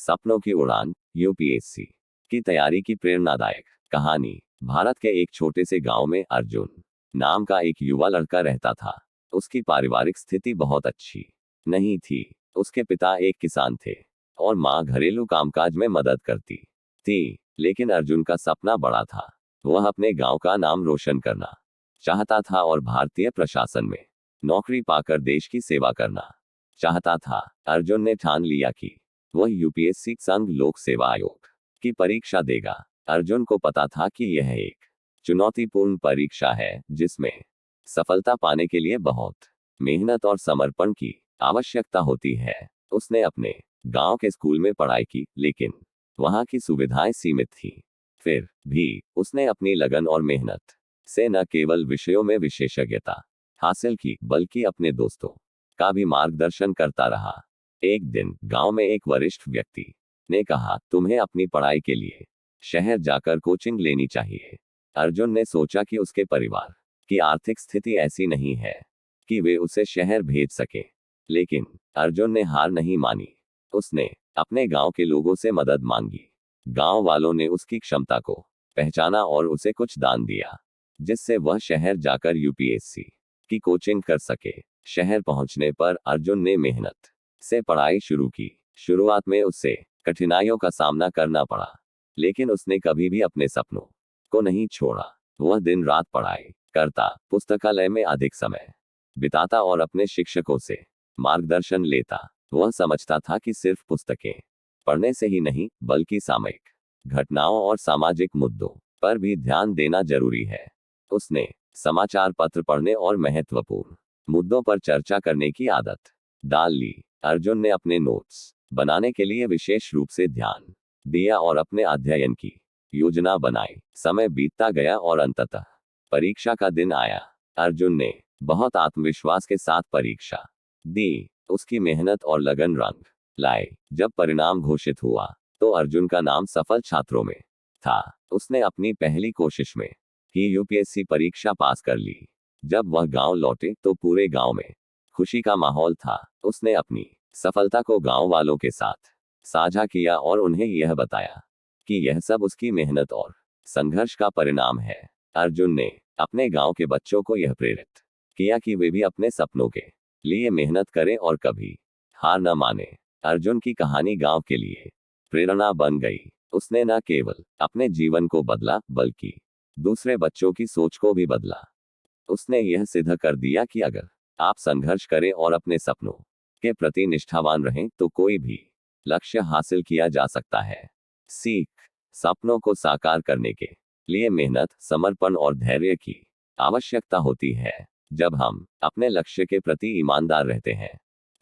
सपनों की उड़ान, यूपीएससी की तैयारी की प्रेरणादायक कहानी। भारत के एक छोटे से गांव में अर्जुन नाम का एक युवा लड़का रहता था। उसकी पारिवारिक स्थिति बहुत अच्छी नहीं थी। उसके पिता एक किसान थे और माँ घरेलू कामकाज में मदद करती थी। लेकिन अर्जुन का सपना बड़ा था। वह अपने गांव का नाम रोशन करना चाहता था और भारतीय प्रशासन में नौकरी पाकर देश की सेवा करना चाहता था। अर्जुन ने ठान लिया कि वह यूपीएससी संघ लोक सेवा आयोग की परीक्षा देगा। अर्जुन को पता था कि यह एक चुनौतीपूर्ण परीक्षा है जिसमें सफलता पाने के लिए बहुत मेहनत और समर्पण की आवश्यकता होती है। उसने अपने गांव के स्कूल में पढ़ाई की, लेकिन वहां की सुविधाएं सीमित थी। फिर भी उसने अपनी लगन और मेहनत से न केवल विषयों में विशेषज्ञता हासिल की, बल्कि अपने दोस्तों का भी मार्गदर्शन करता रहा। एक दिन गांव में एक वरिष्ठ व्यक्ति ने कहा, तुम्हें अपनी पढ़ाई के लिए शहर जाकर कोचिंग लेनी चाहिए। अर्जुन ने सोचा कि उसके परिवार की आर्थिक स्थिति ऐसी नहीं है कि वे उसे शहर भेज सके। लेकिन अर्जुन ने हार नहीं मानी। उसने अपने गांव के लोगों से मदद मांगी। गांव वालों ने उसकी क्षमता को पहचाना और उसे कुछ दान दिया, जिससे वह शहर जाकर यूपीएससी की कोचिंग कर सके। शहर पहुंचने पर अर्जुन ने मेहनत से पढ़ाई शुरू की। शुरुआत में उसे कठिनाइयों का सामना करना पड़ा, लेकिन उसने कभी भी अपने सपनों को नहीं छोड़ा। वह दिन रात पढ़ाई करता, पुस्तकालय में अधिक समय बिताता और अपने शिक्षकों से मार्गदर्शन लेता। वह समझता था कि सिर्फ पुस्तकें पढ़ने से ही नहीं, बल्कि सामयिक घटनाओं और सामाजिक मुद्दों पर भी ध्यान देना जरूरी है। उसने समाचार पत्र पढ़ने और महत्वपूर्ण मुद्दों पर चर्चा करने की आदत डाल ली। अर्जुन ने अपने नोट्स बनाने के लिए विशेष रूप से ध्यान दिया और अपने अध्ययन की योजना बनाई। समय बीतता गया और अंततः परीक्षा का दिन आया। अर्जुन ने बहुत आत्मविश्वास के साथ परीक्षा दी। उसकी मेहनत और लगन रंग लाए। जब परिणाम घोषित हुआ तो अर्जुन का नाम सफल छात्रों में था। उसने अपनी पहली कोशिश में ही यूपीएससी परीक्षा पास कर ली। जब वह गांव लौटे तो पूरे गांव में खुशी का माहौल था। उसने अपनी सफलता को गांव वालों के साथ साझा किया और उन्हें यह बताया कि यह सब उसकी मेहनत और संघर्ष का परिणाम है। अर्जुन ने अपने गांव के बच्चों को यह प्रेरित किया कि वे भी अपने सपनों के लिए मेहनत करें और कभी हार न माने। अर्जुन की कहानी गांव के लिए प्रेरणा बन गई। उसने न केवल अपने जीवन को बदला, बल्कि दूसरे बच्चों की सोच को भी बदला। उसने यह सिद्ध कर दिया कि अगर आप संघर्ष करें और अपने सपनों के प्रति निष्ठावान रहें तो कोई भी लक्ष्य हासिल किया जा सकता है। सीख, सपनों को साकार करने के लिए मेहनत, समर्पण और धैर्य की आवश्यकता होती है। जब हम अपने लक्ष्य के प्रति ईमानदार रहते हैं